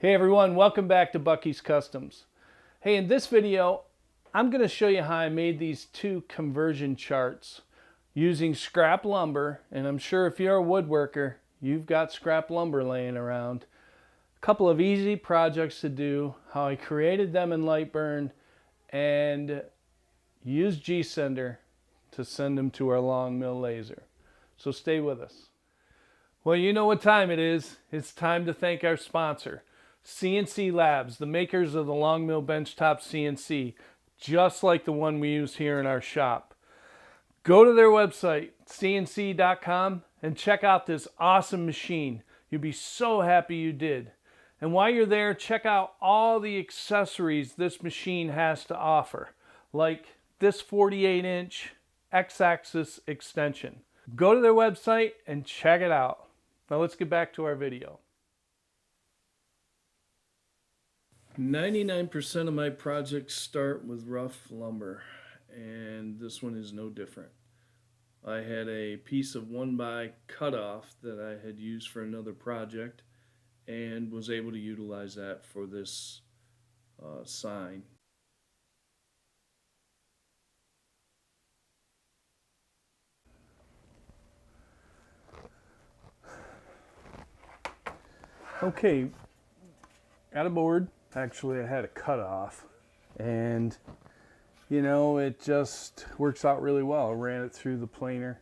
Hey everyone, welcome back to Bucky's Customs. Hey, in this video, I'm going to show you how I made these two conversion charts using scrap lumber, and I'm sure if you're a woodworker, you've got scrap lumber laying around. A couple of easy projects to do, how I created them in Lightburn, and used gSender to send them to our LongMill Laser. So stay with us. Well, you know what time it is. It's time to thank our sponsor, Sienci Labs, the makers of the LongMill benchtop CNC, just like the one we use here in our shop. Go to their website, cnc.com, and check out this awesome machine. You'll be so happy you did. And while you're there, check out all the accessories this machine has to offer, like this 48-inch X-axis extension. Go to their website and check it out. Now let's get back to our video. 99% of my projects start with rough lumber, and this one is no different. I had a piece of 1x cutoff that I had used for another project and was able to utilize that for this sign. Okay, got a board. Actually, I had a cutoff, and you know, it just works out really well. I ran it through the planer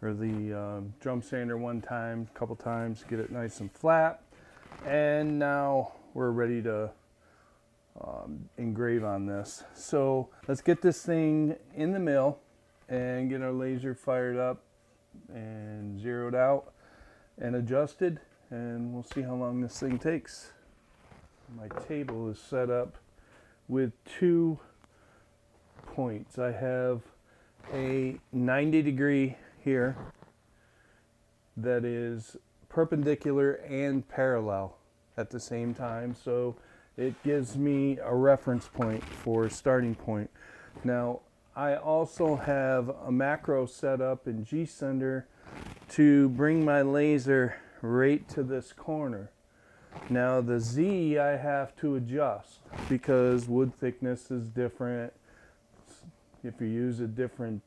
or the drum sander one time, a couple times, get it nice and flat, and now we're ready to engrave on this. So let's get this thing in the mill and get our laser fired up and zeroed out and adjusted, and we'll see how long this thing takes. My table is set up with 2 points. I have a 90-degree here that is perpendicular and parallel at the same time, so it gives me a reference point for a starting point. Now, I also have a macro set up in gSender to bring my laser right to this corner. Now the Z I have to adjust because wood thickness is different. If you use a different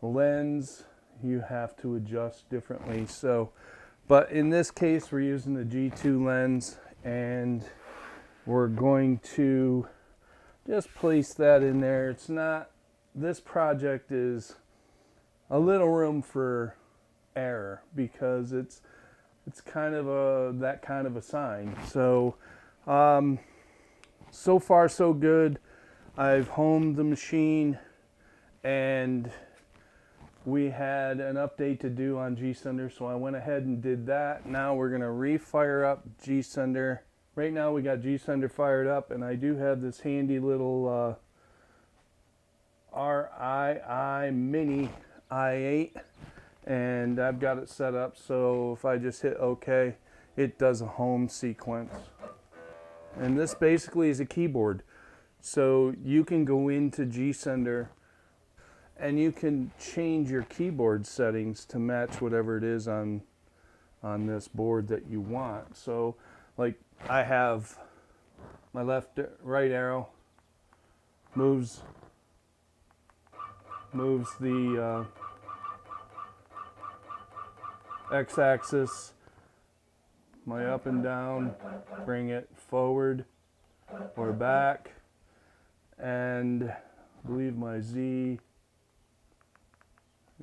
lens, you have to adjust differently. So, but in this case, we're using the G2 lens, and we're going to just place that in there. It's not, this project is a little room for error because it's kind of that kind of a sign. So, so far so good. I've homed the machine, and we had an update to do on gSender, so I went ahead and did that. Now we're gonna refire up gSender. Right now we got gSender fired up, and I do have this handy little RII Mini i8, and I've got it set up so if I just hit OK, it does a home sequence. And this basically is a keyboard. So you can go into gSender and you can change your keyboard settings to match whatever it is on this board that you want. So like I have my right arrow moves the X-axis, my up and down, bring it forward or back, and I believe my Z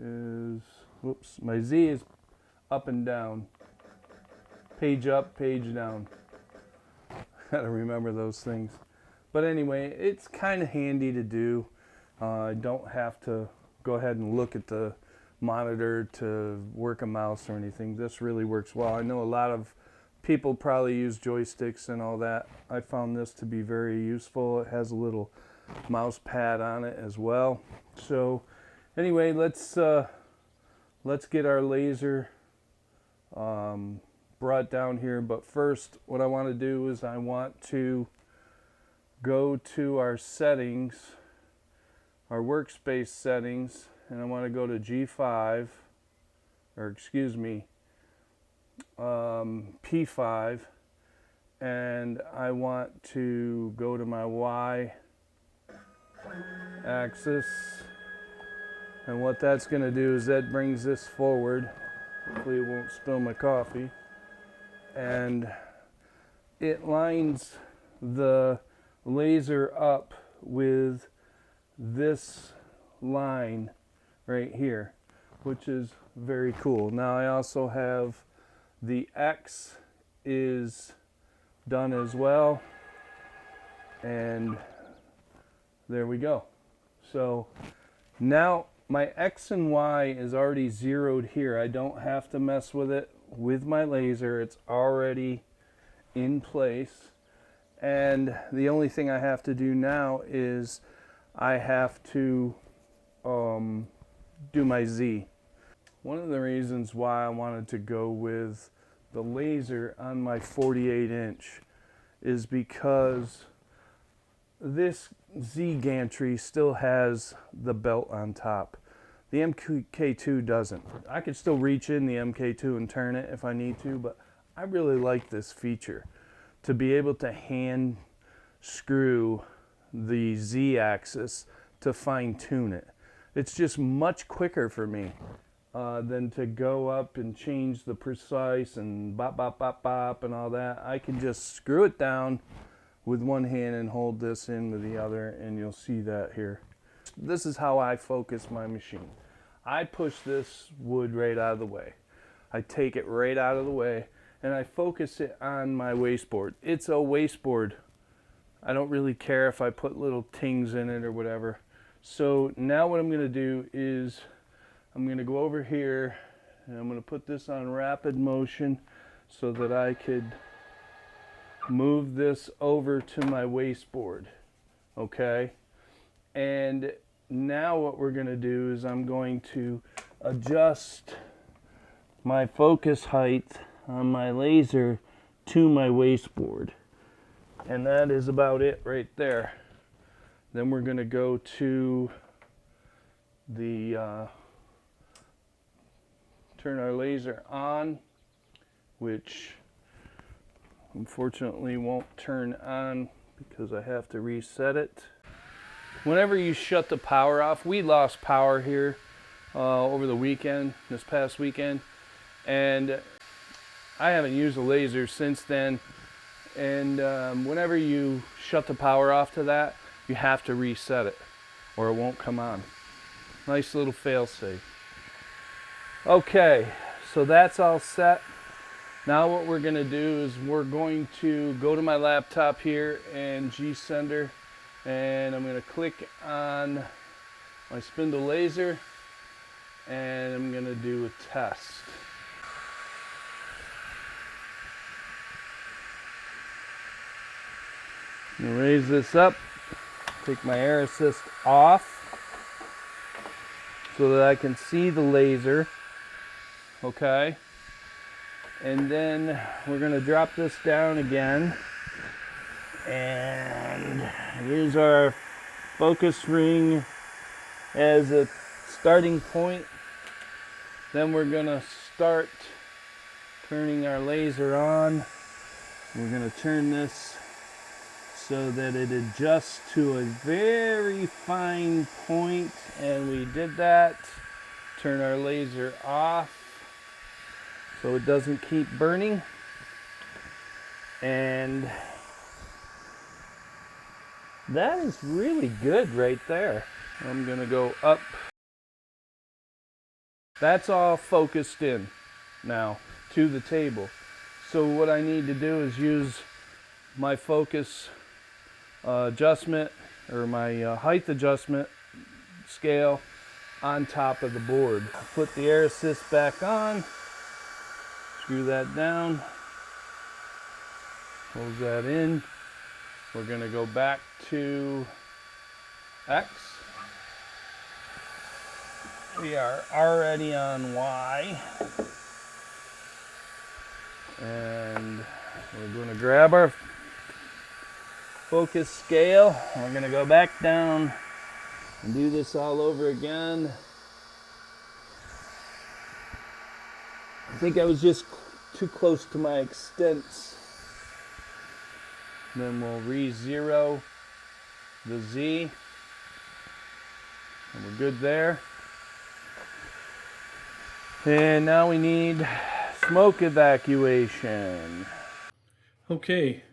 is, my Z is up and down, page up, page down. Gotta remember those things. But anyway, it's kind of handy to do. I don't have to go ahead and look at the monitor to work a mouse or anything. This really works well. I know a lot of people probably use joysticks and all that. I found this to be very useful. It has a little mouse pad on it as well. So anyway, let's get our laser brought down here. But first, what I want to do is I want to go to our settings, our workspace settings, and I want to go to G5, or excuse me, P5, and I want to go to my Y axis, and what that's going to do is that brings this forward. Hopefully it won't spill my coffee, and it lines the laser up with this line right here, which is very cool. Now I also have the X is done as well, and there we go. So now my X and Y is already zeroed here. I don't have to mess with it with my laser. It's already in place, and the only thing I have to do now is I have to do my Z. One of the reasons why I wanted to go with the laser on my 48-inch is because this Z gantry still has the belt on top. The MK2 doesn't. I could still reach in the MK2 and turn it if I need to, but I really like this feature to be able to hand screw the Z axis to fine tune it. It's just much quicker for me than to go up and change the precise and bop, bop, bop, bop and all that. I can just screw it down with one hand and hold this in with the other, and you'll see that here. This is how I focus my machine. I push this wood right out of the way. I take it right out of the way, and I focus it on my wasteboard. It's a wasteboard. I don't really care if I put little tings in it or whatever. So now what I'm going to do is I'm going to go over here, and I'm going to put this on rapid motion so that I could move this over to my wasteboard. Okay? And now what we're going to do is I'm going to adjust my focus height on my laser to my wasteboard. And that is about it right there. Then we're going to go to the turn our laser on, which unfortunately won't turn on because I have to reset it. Whenever you shut the power off, we lost power here over the weekend, this past weekend, and I haven't used a laser since then. And whenever you shut the power off to that, you have to reset it or it won't come on. Nice little fail-safe. Okay, so that's all set. Now what we're going to do is we're going to go to my laptop here and gSender, and I'm going to click on my spindle laser, and I'm going to do a test. I'm going to raise this up, take my air assist off so that I can see the laser. Okay, and then we're going to drop this down again, and use our focus ring as a starting point. Then we're going to start turning our laser on. We're going to turn this so that it adjusts to a very fine point, and we did that. Turn our laser off so it doesn't keep burning, and that is really good right there. I'm gonna go up. That's all focused in now to the table. So what I need to do is use my focus adjustment, or my height adjustment scale on top of the board. Put the air assist back on, screw that down, close that in. We're going to go back to X. We are already on Y. And we're going to grab our focus scale. We're going to go back down and do this all over again. I think I was just too close to my extents. Then we'll re-zero the Z, and we're good there. And now we need smoke evacuation. Okay,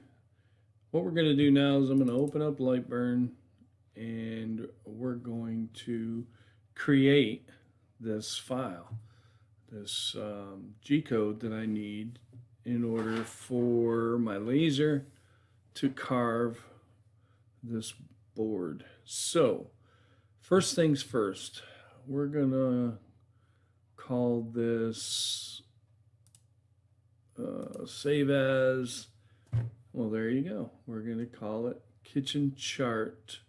what we're going to do now is I'm going to open up Lightburn, and we're going to create this file, this G-code that I need in order for my laser to carve this board. So first things first, we're going to call this save as, well, there you go. We're going to call it kitchen chart.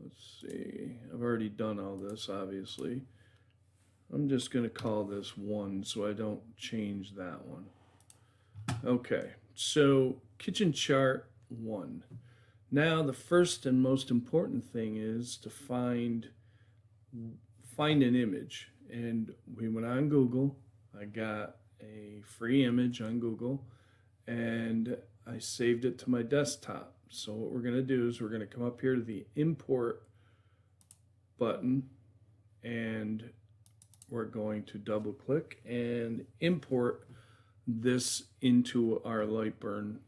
Let's see, I've already done all this, obviously. I'm just going to call this 1 so I don't change that one. Okay, so kitchen chart 1. Now the first and most important thing is to find an image. And we went on Google. I got a free image on Google, and I saved it to my desktop. So what we're going to do is we're going to come up here to the import button, and we're going to double click and import this into our Lightburn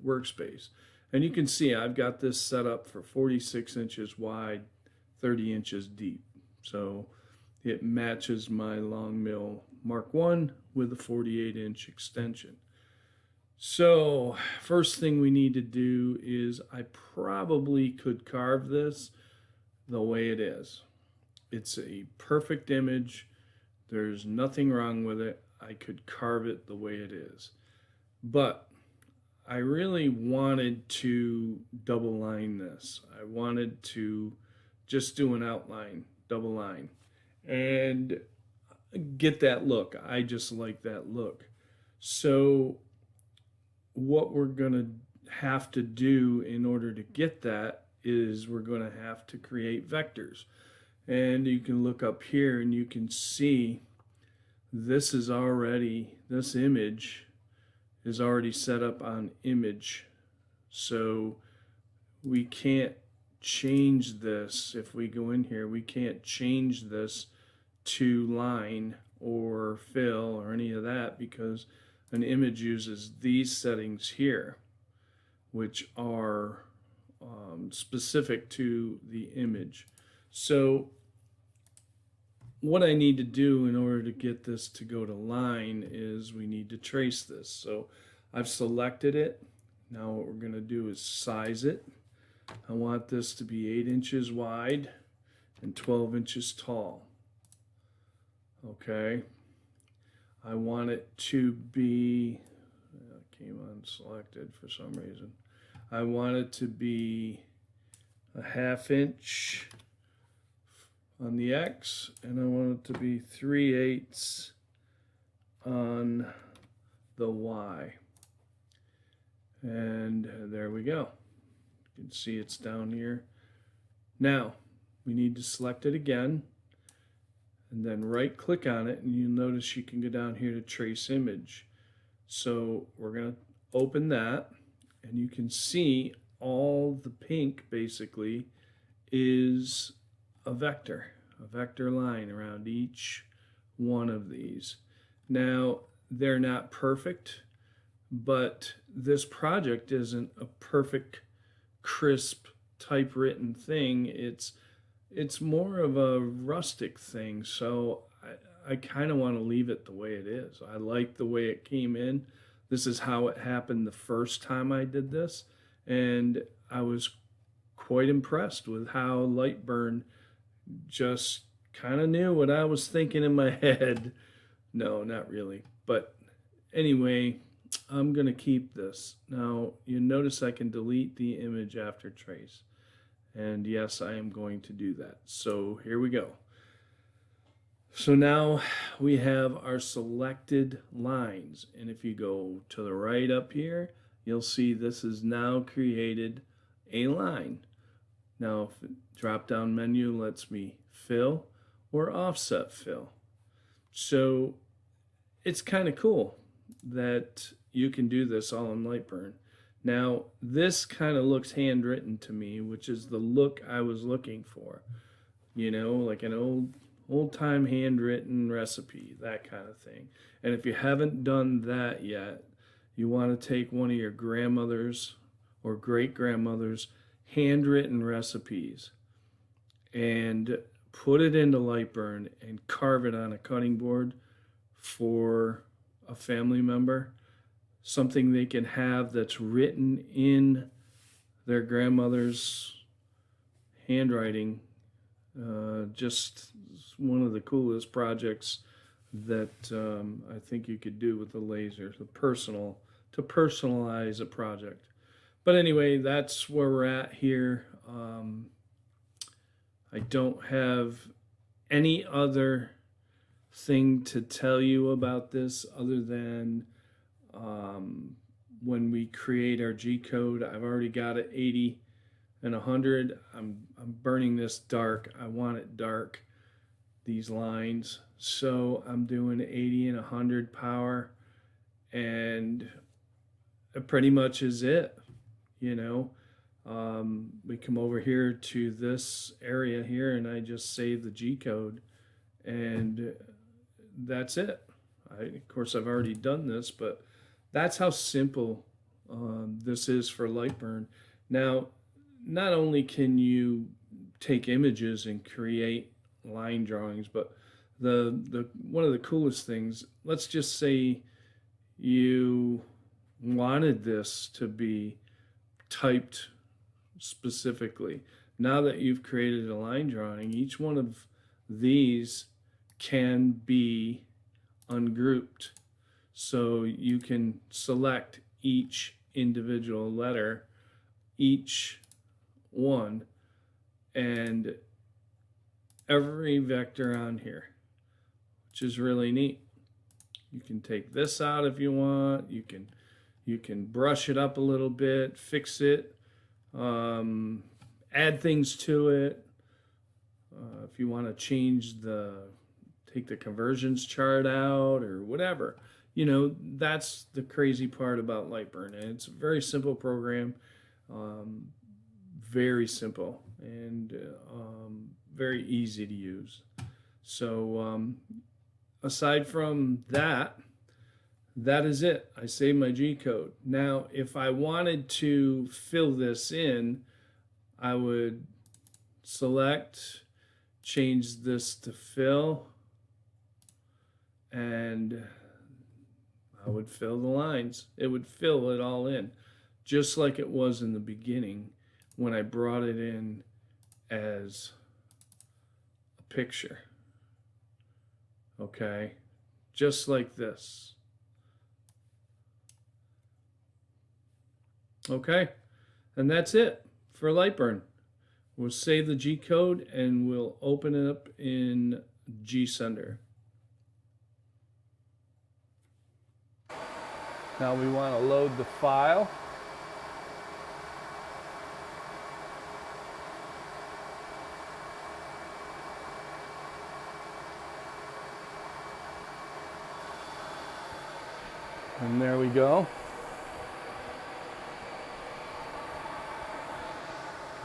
workspace. And you can see I've got this set up for 46 inches wide, 30 inches deep. So it matches my LongMill Mark I with a 48-inch extension. So first thing we need to do is I probably could carve this the way it is. It's a perfect image. There's nothing wrong with it. I could carve it the way it is. But I really wanted to double line this. I wanted to just do an outline, double line, and get that look. I just like that look. So what we're going to have to do in order to get that is we're going to have to create vectors. And you can look up here and you can see this image is already set up on image. So we can't change this. If we go in here, we can't change this to line or fill or any of that, because an image uses these settings here, which are specific to the image. So what I need to do in order to get this to go to line is we need to trace this. So I've selected it. Now what we're going to do is size it. I want this to be 8 inches wide and 12 inches tall. Okay. I want it to be, came unselected for some reason. I want it to be a 1/2 inch on the X, and I want it to be 3/8 on the Y. And there we go. You can see it's down here. Now we need to select it again, and then right click on it, and you'll notice you can go down here to trace image. So we're going to open that, and you can see all the pink basically is a vector line around each one of these. Now they're not perfect, but this project isn't a perfect crisp typewritten thing. It's more of a rustic thing, so I kind of want to leave it the way it is. I like the way it came in. This is how it happened the first time I did this, and I was quite impressed with how Lightburn just kind of knew what I was thinking in my head. No, not really. But anyway, I'm going to keep this. Now, you notice I can delete the image after trace. And yes, I am going to do that. So here we go. So now we have our selected lines. And if you go to the right up here, you'll see this is now created a line. Now, if the drop-down menu lets me fill or offset fill. So it's kind of cool that you can do this all in Lightburn. Now, this kind of looks handwritten to me, which is the look I was looking for. You know, like an old-time handwritten recipe, that kind of thing. And if you haven't done that yet, you want to take one of your grandmother's or great-grandmother's handwritten recipes and put it into Lightburn and carve it on a cutting board for a family member, something they can have that's written in their grandmother's handwriting. Just one of the coolest projects that I think you could do with the laser, to personalize a project. But anyway, that's where we're at here. I don't have any other thing to tell you about this other than when we create our G code, I've already got it 80 and 100. I'm burning this dark. I want it dark, these lines. So I'm doing 80 and 100 power, and it pretty much is it, you know. We come over here to this area here and I just save the G code, and that's it. Of course, I've already done this, but that's how simple this is for Lightburn. Now, not only can you take images and create line drawings, but the one of the coolest things, let's just say you wanted this to be typed specifically. Now that you've created a line drawing, each one of these can be ungrouped. So you can select each individual letter, each one, and every vector on here, which is really neat. You can take this out if you want. You can brush it up a little bit, fix it, add things to it. If you want to change take the conversions chart out or whatever. You know, that's the crazy part about Lightburn. And it's a very simple program, very simple, and very easy to use. So aside from that, that is it. I saved my G code. Now, if I wanted to fill this in, I would select, change this to fill, and I would fill the lines. It would fill it all in, just like it was in the beginning when I brought it in as a picture. Okay, just like this. Okay, and that's it for Lightburn. We'll save the G code and we'll open it up in gSender. Now we want to load the file. And there we go.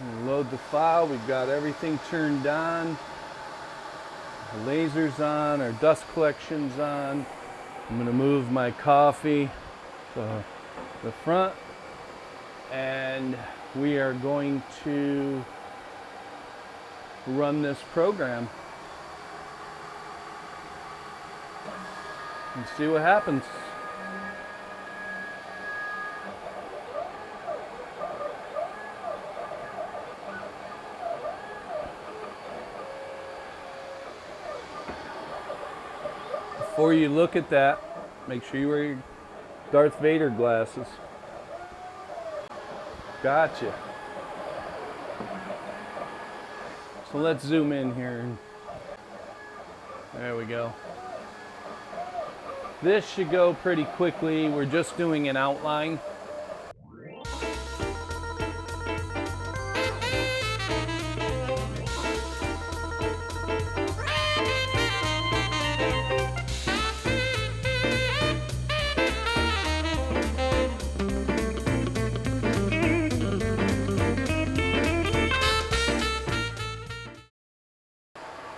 We'll load the file. We've got everything turned on. The laser's on, our dust collection's on. I'm going to move my coffee to the front, and we are going to run this program and see what happens. Before you look at that, make sure you wear your Darth Vader glasses. Gotcha. So let's zoom in here. There we go. This should go pretty quickly. We're just doing an outline.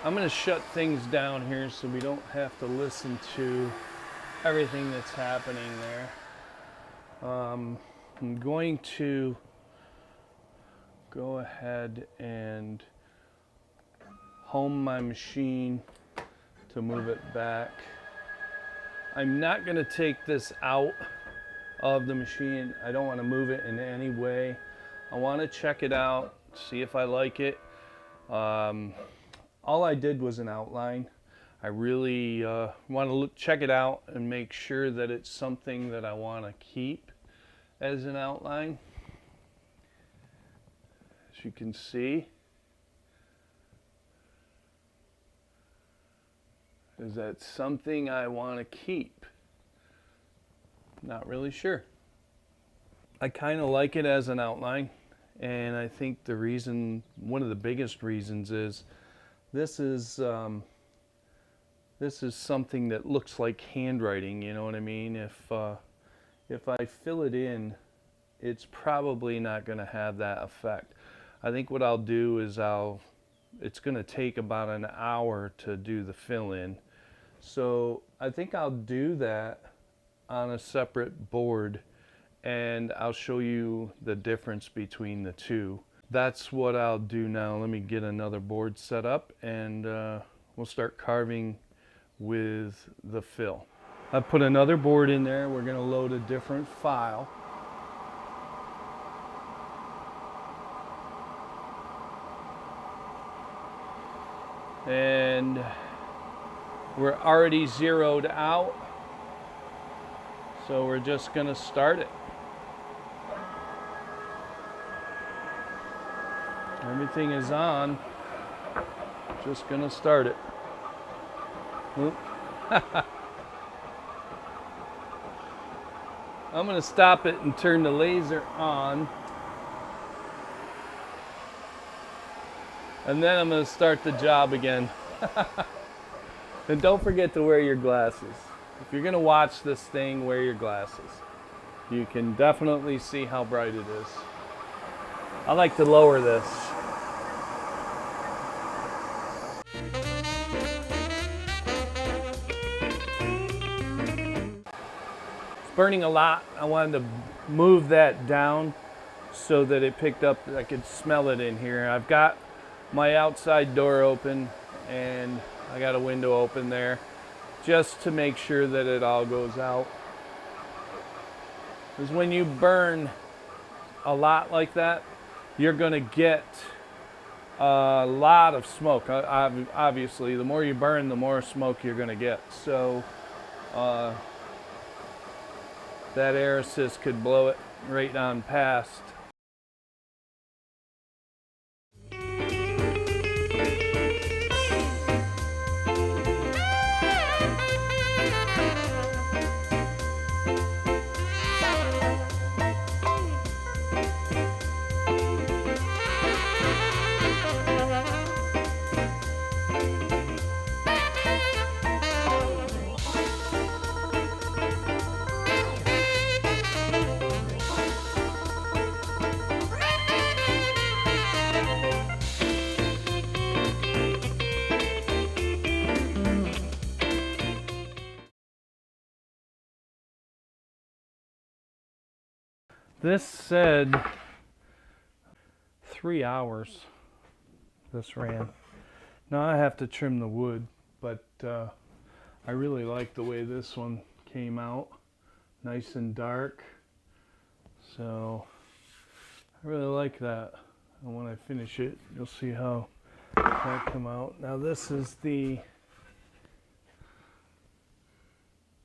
I'm going to shut things down here so we don't have to listen to everything that's happening there. I'm going to go ahead and home my machine to move it back. I'm not going to take this out of the machine. I don't want to move it in any way. I want to check it out, see if I like it. All I did was an outline. I really want to check it out and make sure that it's something that I want to keep as an outline. As you can see, is that something I want to keep? Not really sure. I kind of like it as an outline, and I think the reason, one of the biggest reasons, is this is something that looks like handwriting, you know what I mean? If I fill it in, it's probably not going to have that effect. I think what I'll do is it's going to take about an hour to do the fill in. So I think I'll do that on a separate board, and I'll show you the difference between the two. That's what I'll do now. Let me get another board set up, and we'll start carving with the fill. I've put another board in there. We're going to load a different file. And we're already zeroed out, so we're just going to start it. Everything is on. Just going to start it. I'm going to stop it and turn the laser on. And then I'm going to start the job again. And don't forget to wear your glasses. If you're going to watch this thing, wear your glasses. You can definitely see how bright it is. I like to lower this. It's burning a lot. I wanted to move that down so that it picked up, I could smell it in here. I've got my outside door open, and I got a window open there just to make sure that it all goes out. Because when you burn a lot like that, you're going to get a lot of smoke. Obviously, the more you burn, the more smoke you're going to get. So that air assist could blow it right on past. This said 3 hours this ran. Now I have to trim the wood, but I really like the way this one came out. Nice and dark. So I really like that. And when I finish it, you'll see how that come out. Now this is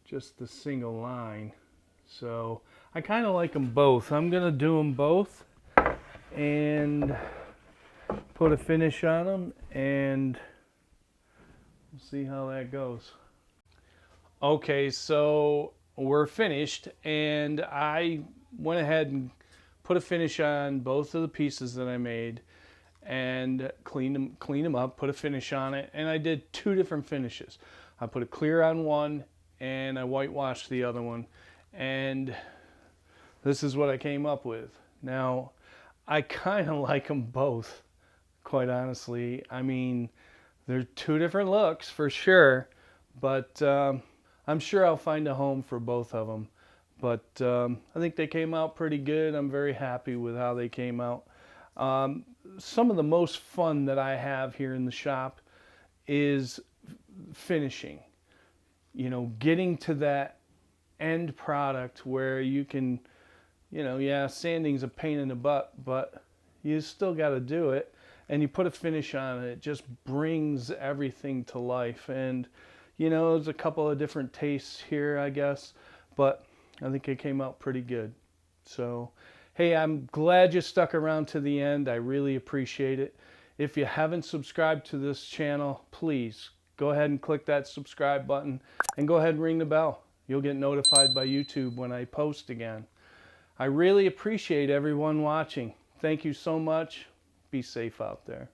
just the single line. So I kind of like them both. I'm going to do them both and put a finish on them, and we'll see how that goes. Okay, so we're finished, and I went ahead and put a finish on both of the pieces that I made and cleaned them up, put a finish on it, and I did 2 different finishes. I put a clear on one and I whitewashed the other one. And this is what I came up with. Now, I kind of like them both, quite honestly. I mean, They're two different looks for sure, but I'm sure I'll find a home for both of them. But I think they came out pretty good. I'm very happy with how they came out. Some of the most fun that I have here in the shop is finishing. You know, getting to that end product where you can, you know, yeah, sanding's a pain in the butt, but you still got to do it. And you put a finish on it, it just brings everything to life. And, you know, there's a couple of different tastes here, I guess, but I think it came out pretty good. So, hey, I'm glad you stuck around to the end. I really appreciate it. If you haven't subscribed to this channel, please go ahead and click that subscribe button and go ahead and ring the bell. You'll get notified by YouTube when I post again. I really appreciate everyone watching. Thank you so much. Be safe out there.